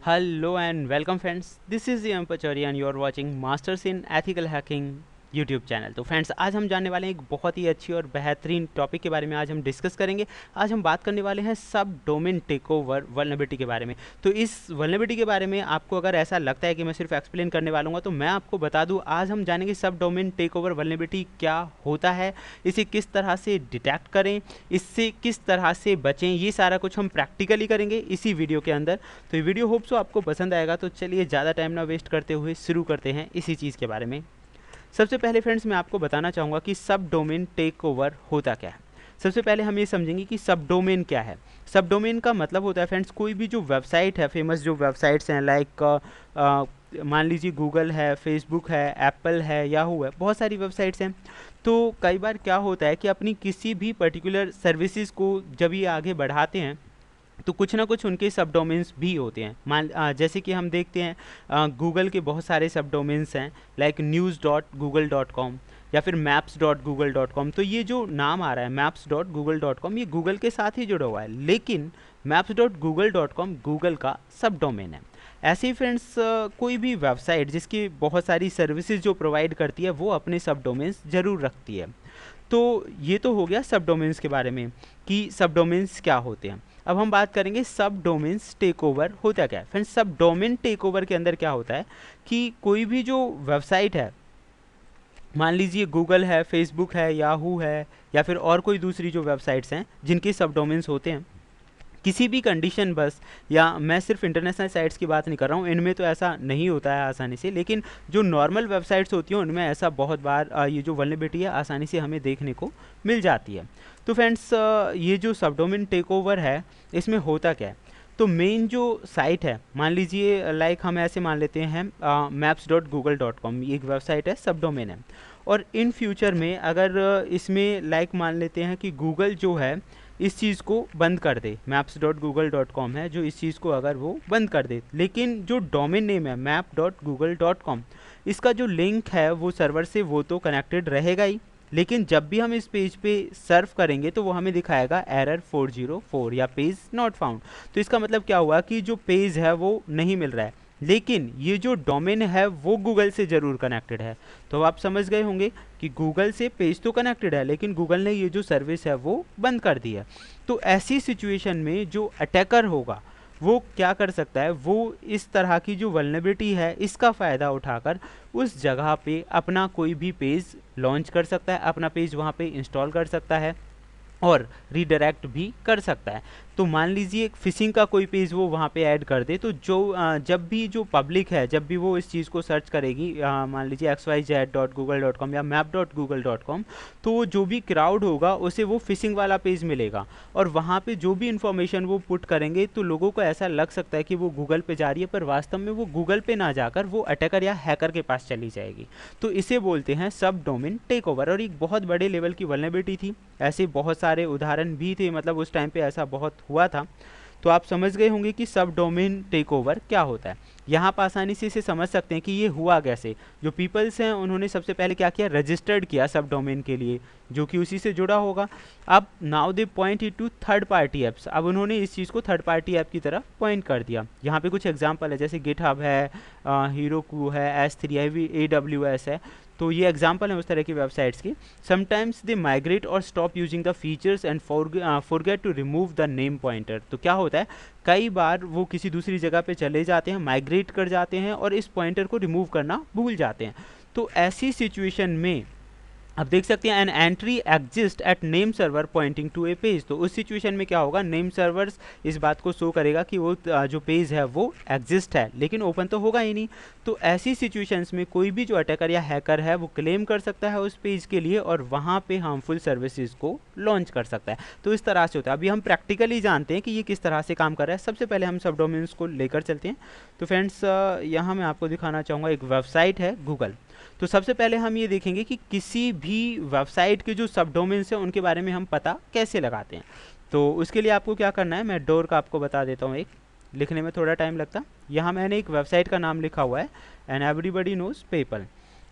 Hello and welcome friends. This is Ian Pachori and you are watching Masters in Ethical Hacking YouTube channel. तो friends आज हम जानने वाले हैं एक बहुत ही अच्छी और बेहतरीन टॉपिक के बारे में। आज हम डिस्कस करेंगे। आज हम बात करने वाले हैं सब डोमेन टेक ओवर वल्नरेबिलिटी के बारे में। तो इस वल्नरेबिलिटी के बारे में आपको अगर ऐसा लगता है कि मैं सिर्फ एक्सप्लेन करने वाला हूँ तो मैं आपको बता दूँ, आज हम जानेंगे सब डोमेन टेक ओवर वल्नरेबिलिटी क्या होता है, इसे किस तरह से डिटेक्ट करें, इससे किस तरह से बचें, ये सारा कुछ हम प्रैक्टिकली करेंगे इसी वीडियो के अंदर। तो ये वीडियो होप सो आपको पसंद आएगा। तो चलिए ज़्यादा टाइम ना वेस्ट करते हुए शुरू करते हैं इसी चीज़ के बारे में। सबसे पहले फ्रेंड्स मैं आपको बताना चाहूँगा कि सब डोमेन टेक ओवर होता क्या है। सबसे पहले हम ये समझेंगे कि सब डोमेन क्या है। सब डोमेन का मतलब होता है फ्रेंड्स कोई भी जो वेबसाइट है, फेमस जो वेबसाइट्स हैं लाइक मान लीजिए गूगल है, फेसबुक है, एप्पल है, याहू है, बहुत सारी वेबसाइट्स हैं। तो कई बार क्या होता है कि अपनी किसी भी पर्टिकुलर सर्विसेज को जब ये आगे बढ़ाते हैं तो कुछ ना कुछ उनके सब डोमेन्स भी होते हैं। जैसे कि हम देखते हैं गूगल के बहुत सारे सब डोमेन्स हैं लाइक news.google.com या फिर maps.google.com। तो ये जो नाम आ रहा है maps.google.com, ये गूगल के साथ ही जुड़ा हुआ है, लेकिन maps.google.com गूगल का सब डोमेन है। ऐसे ही फ्रेंड्स कोई भी वेबसाइट जिसकी बहुत सारी सर्विसेज जो प्रोवाइड करती है वो अपने सब डोमेन्स ज़रूर रखती है। तो ये तो हो गया सब डोमेन्स के बारे में कि सब डोमेन्स क्या होते हैं। अब हम बात करेंगे सब डोमेन्स टेक ओवर होता क्या है। फ्रेंड्स सब डोमेन टेक ओवर के अंदर क्या होता है कि कोई भी जो वेबसाइट है, मान लीजिए गूगल है, फेसबुक है, याहू है या फिर और कोई दूसरी जो वेबसाइट्स हैं जिनके सब डोमेन्स होते हैं, किसी भी कंडीशन बस, या मैं सिर्फ इंटरनेशनल साइट्स की बात नहीं कर रहा हूँ, इनमें तो ऐसा नहीं होता है आसानी से, लेकिन जो नॉर्मल वेबसाइट्स होती हैं उनमें ऐसा बहुत बार ये जो वल्नरेबिलिटी है आसानी से हमें देखने को मिल जाती है। तो फ्रेंड्स ये जो सब डोमेन टेक ओवर है इसमें होता क्या है। तो मेन जो साइट है, मान लीजिए लाइक हम ऐसे मान लेते हैं maps.google.com, ये एक वेबसाइट है, सब डोमेन है। और इन फ्यूचर में अगर इसमें लाइक मान लेते हैं कि गूगल जो है इस चीज़ को बंद कर दे, maps.google.com है जो इस चीज़ को अगर वो बंद कर दे, लेकिन जो डोमेन नेम है map.google.com, इसका जो लिंक है वो सर्वर से वो तो कनेक्टेड रहेगा ही, लेकिन जब भी हम इस पेज पे सर्फ करेंगे तो वो हमें दिखाएगा एरर 404 या पेज नॉट फाउंड। तो इसका मतलब क्या हुआ कि जो पेज है वो नहीं मिल रहा है, लेकिन ये जो डोमेन है वो गूगल से ज़रूर कनेक्टेड है। तो आप समझ गए होंगे कि गूगल से पेज तो कनेक्टेड है लेकिन गूगल ने ये जो सर्विस है वो बंद कर दी है। तो ऐसी सिचुएशन में जो अटैकर होगा वो क्या कर सकता है, वो इस तरह की जो वल्नरेबिलिटी है इसका फ़ायदा उठाकर उस जगह पे अपना कोई भी पेज लॉन्च कर सकता है, अपना पेज वहाँ पे इंस्टॉल कर सकता है और रीडायरेक्ट भी कर सकता है। तो मान लीजिए फिशिंग का कोई पेज वो वहाँ पे ऐड कर दे, तो जो जब भी जो पब्लिक है जब भी वो इस चीज़ को सर्च करेगी, मान लीजिए xyz.google.com या map.google.com, तो जो भी क्राउड होगा उसे वो फिशिंग वाला पेज मिलेगा और वहाँ पे जो भी इंफॉर्मेशन वो पुट करेंगे तो लोगों को ऐसा लग सकता है कि वो गूगल पे जा रही है, पर वास्तव में वो गूगल पे ना जाकर वो अटैकर या हैकर के पास चली जाएगी। तो इसे बोलते हैं सब डोमेन टेक ओवर, और एक बहुत बड़े लेवल की वल्नरेबिलिटी थी। ऐसे बहुत सारे उदाहरण भी थे, मतलब उस टाइम पे ऐसा बहुत हुआ था। तो आप समझ गए होंगे कि सब डोमेन टेक ओवर क्या होता है। यहाँ पर आसानी से इसे समझ सकते हैं कि ये हुआ कैसे। जो पीपल्स हैं उन्होंने सबसे पहले क्या किया, रजिस्टर्ड किया सब डोमेन के लिए जो कि उसी से जुड़ा होगा। अब now they point it to third party apps, अब उन्होंने इस चीज़ को थर्ड पार्टी ऐप की तरफ पॉइंट कर दिया। यहाँ पे कुछ एग्जांपल है जैसे गिटहब है, हीरोकू है, S3 है, AWS है। तो ये एग्जांपल है उस तरह की वेबसाइट्स की। समटाइम्स दे माइग्रेट और stop using the features and forget to remove the name pointer. तो क्या होता है, कई बार वो किसी दूसरी जगह पे चले जाते हैं, माइग्रेट कर जाते हैं और इस पॉइंटर को रिमूव करना भूल जाते हैं। तो ऐसी सिचुएशन में अब देख सकते हैं an entry exist at name server pointing to a page. तो उस सिचुएशन में क्या होगा, नेम सर्वर्स इस बात को शो करेगा कि वो जो पेज है वो एग्जिस्ट है, लेकिन ओपन तो होगा ही नहीं। तो ऐसी सिचुएशंस में कोई भी जो अटैकर या हैकर है वो क्लेम कर सकता है उस पेज के लिए और वहाँ पे हार्मफुल सर्विसेज को लॉन्च कर सकता है। तो इस तरह से होता है। अभी हम प्रैक्टिकली जानते हैं कि ये किस तरह से काम कर रहा है। सबसे पहले हम सब डोमेन्स को लेकर चलते हैं। तो फ्रेंड्स यहाँ मैं आपको दिखाना चाहूँगा, एक वेबसाइट है गूगल। तो सबसे पहले हम ये देखेंगे कि किसी भी वेबसाइट के जो सब डोमेन्स हैं उनके बारे में हम पता कैसे लगाते हैं। तो उसके लिए आपको क्या करना है, मैं डोर का आपको बता देता हूँ, एक लिखने में थोड़ा टाइम लगता। यहाँ मैंने एक वेबसाइट का नाम लिखा हुआ है एंड एवरीबडी नोज पेपल,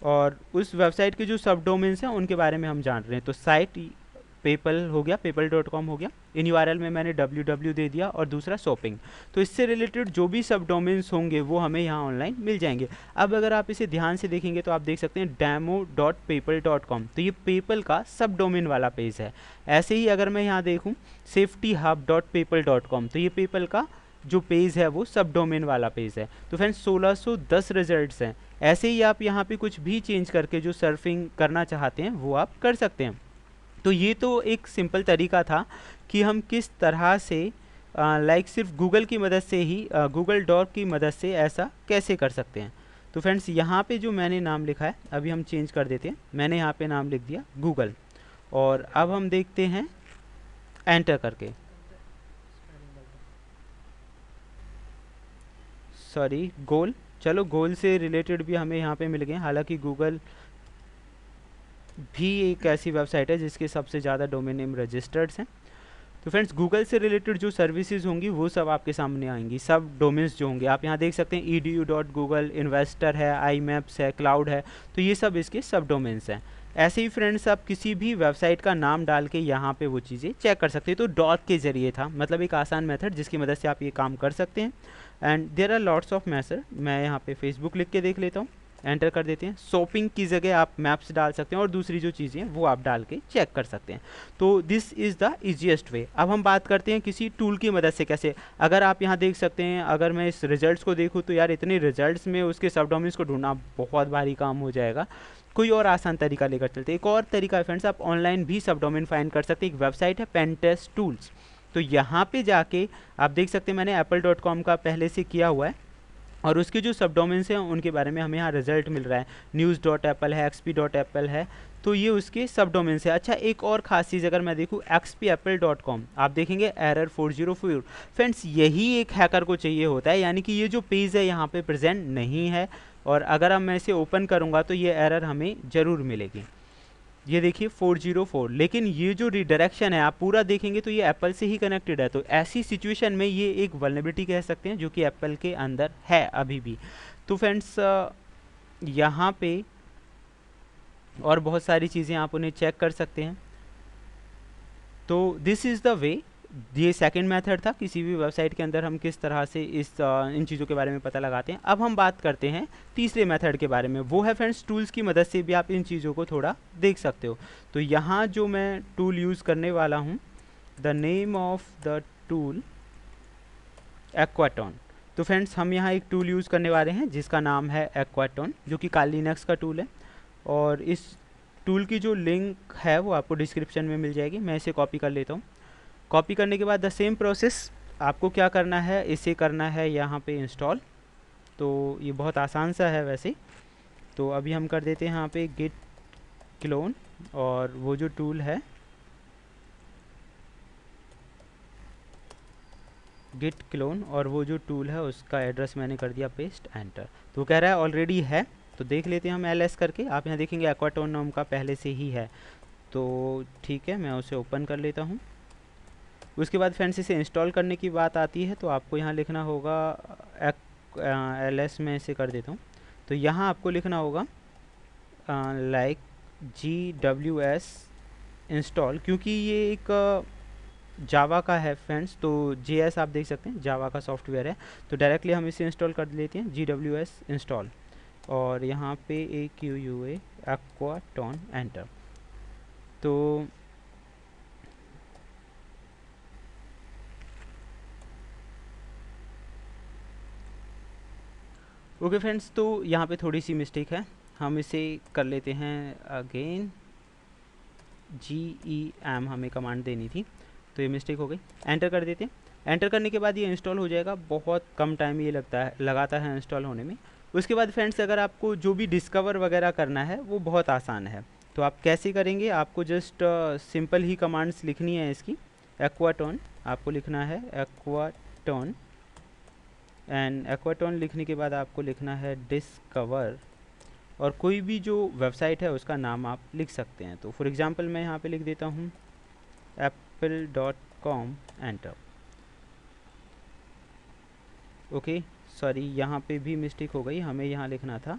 और उस वेबसाइट के जो सब डोमेन्स हैं उनके बारे में हम जान रहे हैं। तो साइट पेपल हो गया, paypal.com हो गया, इन यूआरएल में मैंने www दे दिया और दूसरा शॉपिंग। तो इससे रिलेटेड जो भी सब डोमेन्स होंगे वो हमें यहाँ ऑनलाइन मिल जाएंगे। अब अगर आप इसे ध्यान से देखेंगे तो आप देख सकते हैं demo.paypal.com, तो ये पेपल का सब डोमेन वाला पेज है। ऐसे ही अगर मैं यहाँ देखूँ safetyhub.paypal.com, तो ये पेपल का जो पेज है वो सब डोमेन वाला पेज है। तो फ्रेंड्स 1610 रिजल्ट्स हैं। ऐसे ही आप यहाँ पे कुछ भी चेंज करके जो सर्फिंग करना चाहते हैं वो आप कर सकते हैं। तो ये तो एक सिंपल तरीका था कि हम किस तरह से लाइक सिर्फ गूगल की मदद से ही गूगल डॉक की मदद से ऐसा कैसे कर सकते हैं। तो फ्रेंड्स यहाँ पे जो मैंने नाम लिखा है अभी हम चेंज कर देते हैं। मैंने यहाँ पे नाम लिख दिया गूगल, और अब हम देखते हैं एंटर करके, सॉरी गोल, चलो गोल से रिलेटेड भी हमें यहाँ पे मिल गए। हालांकि गूगल भी एक ऐसी वेबसाइट है जिसके सबसे ज़्यादा डोमेन नेम रजिस्टर्ड हैं। तो फ्रेंड्स गूगल से रिलेटेड जो सर्विसेज होंगी वो सब आपके सामने आएंगी। सब डोमेन्स जो होंगे आप यहाँ देख सकते हैं, edu.google, इन्वेस्टर है, iMaps है, क्लाउड है, तो ये सब इसके सब डोमेन्स हैं। ऐसे ही फ्रेंड्स आप किसी भी वेबसाइट का नाम डाल के यहाँ पे वो चीज़ें चेक कर सकते हैं। तो डॉट के ज़रिए था, मतलब एक आसान मेथड जिसकी मदद से आप ये काम कर सकते हैं। And there are lots of method. मैं यहाँ पे फेसबुक लिख के देख लेता हूँ, एंटर कर देते हैं। शॉपिंग की जगह आप मैप्स डाल सकते हैं और दूसरी जो चीज़ें हैं वो आप डाल के चेक कर सकते हैं। तो this is the easiest way. अब हम बात करते हैं किसी टूल की मदद से कैसे। अगर आप यहाँ देख सकते हैं, अगर मैं इस रिजल्ट्स को देखूँ तो यार इतने रिजल्ट्स में उसके सब डोमेन्स को ढूंढना बहुत भारी काम हो जाएगा। कोई और आसान तरीका लेकर चलते हैं। एक और तरीका है फ्रेंड्स, आप ऑनलाइन भी सब डोमेन फाइंड कर सकते हैं। एक वेबसाइट है पेनटेस्ट टूल्स, तो यहाँ पे जाके आप देख सकते हैं मैंने apple.com का पहले से किया हुआ है, और उसके जो सब डोमेन्स हैं उनके बारे में हमें यहाँ रिजल्ट मिल रहा है। news.apple है, xp.apple है, तो ये उसके सब डोमेन्स है। अच्छा एक और खास चीज़ अगर मैं देखूँ xpapple.com, आप देखेंगे एरर 404। फ्रेंड्स यही एक हैकर को चाहिए होता है, यानी कि ये जो पेज है यहाँ पे प्रेजेंट नहीं है, और अगर मैं इसे ओपन करूँगा तो ये एरर हमें ज़रूर मिलेगी। ये देखिए 404, लेकिन ये जो रिडायरेक्शन है आप पूरा देखेंगे तो ये एप्पल से ही कनेक्टेड है। तो ऐसी सिचुएशन में ये एक वल्नरेबिलिटी कह सकते हैं जो कि एप्पल के अंदर है अभी भी। तो फ्रेंड्स यहाँ पे और बहुत सारी चीज़ें आप उन्हें चेक कर सकते हैं। तो दिस इज़ द वे। ये सेकंड मेथड था, किसी भी वेबसाइट के अंदर हम किस तरह से इन चीज़ों के बारे में पता लगाते हैं। अब हम बात करते हैं तीसरे मेथड के बारे में, वो है फ्रेंड्स टूल्स की मदद से भी आप इन चीज़ों को थोड़ा देख सकते हो। तो यहाँ जो मैं टूल यूज़ करने वाला हूँ, the name of the tool Aquaton. तो फ्रेंड्स हम यहाँ एक टूल यूज़ करने वाले हैं जिसका नाम है एक्वाटॉन, जो कि काली लिनक्स का टूल है, और इस टूल की जो लिंक है वो आपको डिस्क्रिप्शन में मिल जाएगी। मैं इसे कॉपी कर लेता हूँ। कॉपी करने के बाद द सेम प्रोसेस आपको क्या करना है, इसे करना है यहाँ पे इंस्टॉल। तो ये बहुत आसान सा है वैसे। तो अभी हम कर देते हैं यहाँ पे गिट क्लोन, और वो जो टूल है गिट क्लोन, और वो जो टूल है उसका एड्रेस मैंने कर दिया पेस्ट, एंटर। तो कह रहा है ऑलरेडी है, तो देख लेते हैं हम ls करके। आप यहाँ देखेंगे एक्वाटॉन नाम का पहले से ही है, तो ठीक है मैं उसे ओपन कर लेता हूँ। उसके बाद फ्रेंड्स इसे इंस्टॉल करने की बात आती है तो आपको यहाँ लिखना होगा ls में इसे कर देता हूँ। तो यहाँ आपको लिखना होगा लाइक GWS इंस्टॉल, क्योंकि ये एक जावा का है फ्रेंड्स, तो JS आप देख सकते हैं जावा का सॉफ्टवेयर है। तो डायरेक्टली हम इसे इंस्टॉल कर लेते हैं GWS इंस्टॉल, और यहाँ पे AQUA एक्वाटॉन, एंटर। तो ओके फ्रेंड्स, तो यहाँ पे थोड़ी सी मिस्टेक है, हम इसे कर लेते हैं अगेन। GEM हमें कमांड देनी थी, तो ये मिस्टेक हो गई। एंटर कर देते हैं। एंटर करने के बाद ये इंस्टॉल हो जाएगा। बहुत कम टाइम ये लगाता है इंस्टॉल होने में। उसके बाद फ्रेंड्स अगर आपको जो भी डिस्कवर वगैरह करना है वो बहुत आसान है। तो आप कैसे करेंगे, आपको जस्ट सिंपल ही कमांड्स लिखनी है इसकी। एक्वाटॉन आपको लिखना है एक्वाटॉन, एंड एक्वाटॉन लिखने के बाद आपको लिखना है डिस्कवर, और कोई भी जो वेबसाइट है उसका नाम आप लिख सकते हैं। तो फॉर एग्जांपल मैं यहाँ पे लिख देता हूँ apple.com, एंटर। ओके सॉरी यहाँ पे भी मिस्टेक हो गई, हमें यहाँ लिखना था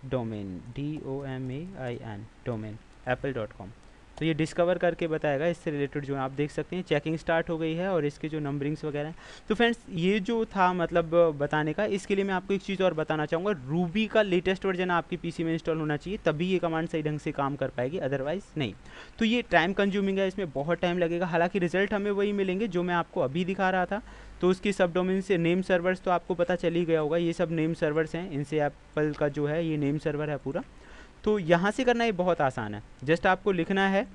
डोमेन, DOMAIN, डोमेन apple.com। तो ये डिस्कवर करके बताएगा, इससे रिलेटेड जो आप देख सकते हैं चेकिंग स्टार्ट हो गई है और इसके जो नंबरिंग्स वगैरह हैं। तो फ्रेंड्स ये जो था मतलब बताने का, इसके लिए मैं आपको एक चीज़ और बताना चाहूँगा, रूबी का लेटेस्ट वर्जन आपकी पीसी में इंस्टॉल होना चाहिए, तभी ये कमांड सही ढंग से काम कर पाएगी, अदरवाइज नहीं। तो ये टाइम कंज्यूमिंग है, इसमें बहुत टाइम लगेगा, हालांकि रिजल्ट हमें वही मिलेंगे जो मैं आपको अभी दिखा रहा था। तो उसकी सब डोमेन से नेम सर्वर्स तो आपको पता चल ही गया होगा, ये सब नेम सर्वर्स हैं, इनसे एप्पल का जो है ये नेम सर्वर है पूरा। तो यहाँ से करना ये बहुत आसान है, जस्ट आपको लिखना है,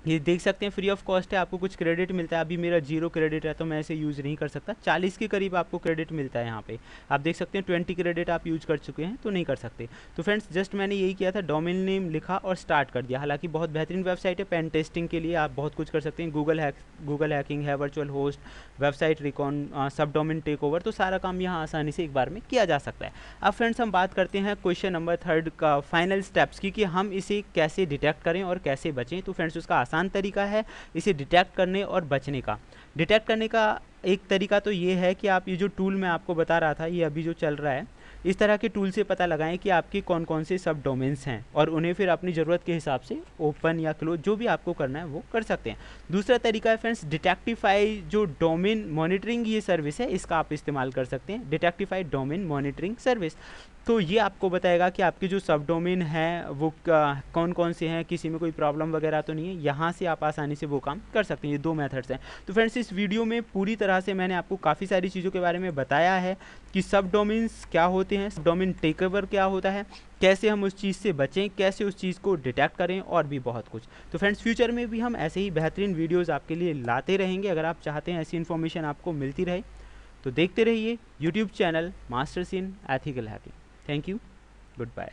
ये देख सकते हैं फ्री ऑफ कॉस्ट है, आपको कुछ क्रेडिट मिलता है, अभी मेरा 0 क्रेडिट है तो मैं इसे यूज़ नहीं कर सकता। 40 के करीब आपको क्रेडिट मिलता है यहाँ पे, आप देख सकते हैं 20 क्रेडिट आप यूज कर चुके हैं तो नहीं कर सकते। तो फ्रेंड्स जस्ट मैंने यही किया था, डोमेन नेम लिखा और स्टार्ट कर दिया। हालांकि बहुत बेहतरीन वेबसाइट है, पेन टेस्टिंग के लिए आप बहुत कुछ कर सकते हैं, गूगल हैकिंग है, वर्चुअल होस्ट, वेबसाइट रिकॉन, सब डोमेन टेक ओवर, तो सारा काम यहाँ आसानी से एक बार में किया जा सकता है। अब फ्रेंड्स हम बात करते हैं क्वेश्चन नंबर 3 का फाइनल स्टेप्स की, कि हम इसे कैसे डिटेक्ट करें और कैसे बचें। तो फ्रेंड्स उसका आसान तरीका है इसे डिटेक्ट करने और बचने का। डिटेक्ट करने का एक तरीका तो ये है कि आप ये जो टूल मैं आपको बता रहा था, ये अभी जो चल रहा है, इस तरह के टूल से पता लगाएं कि आपके कौन कौन से सब डोमेन्स हैं और उन्हें फिर अपनी ज़रूरत के हिसाब से ओपन या क्लोज जो भी आपको करना है वो कर सकते हैं। दूसरा तरीका है फ्रेंड्स डिटेक्टिफाई, जो डोमेन मॉनिटरिंग ये सर्विस है, इसका आप इस्तेमाल कर सकते हैं, डिटेक्टिफाई डोमेन मॉनिटरिंग सर्विस। तो ये आपको बताएगा कि आपके जो सब डोमेन हैं वो कौन कौन से हैं, किसी में कोई प्रॉब्लम वगैरह तो नहीं है, यहाँ से आप आसानी से वो काम कर सकते हैं। ये 2 मेथड्स हैं। तो फ्रेंड्स इस वीडियो में पूरी तरह से मैंने आपको काफ़ी सारी चीज़ों के बारे में बताया है कि सब डोमेन्स क्या होते हैं, सब डोमेन टेकओवर क्या होता है, कैसे हम उस चीज़ से बचें, कैसे उस चीज़ को डिटेक्ट करें और भी बहुत कुछ। तो फ्रेंड्स फ्यूचर में भी हम ऐसे ही बेहतरीन वीडियोज़ आपके लिए लाते रहेंगे। अगर आप चाहते हैं ऐसी इन्फॉर्मेशन आपको मिलती रहे तो देखते रहिए YouTube channel masters in ethical hacking. Thank you, good bye.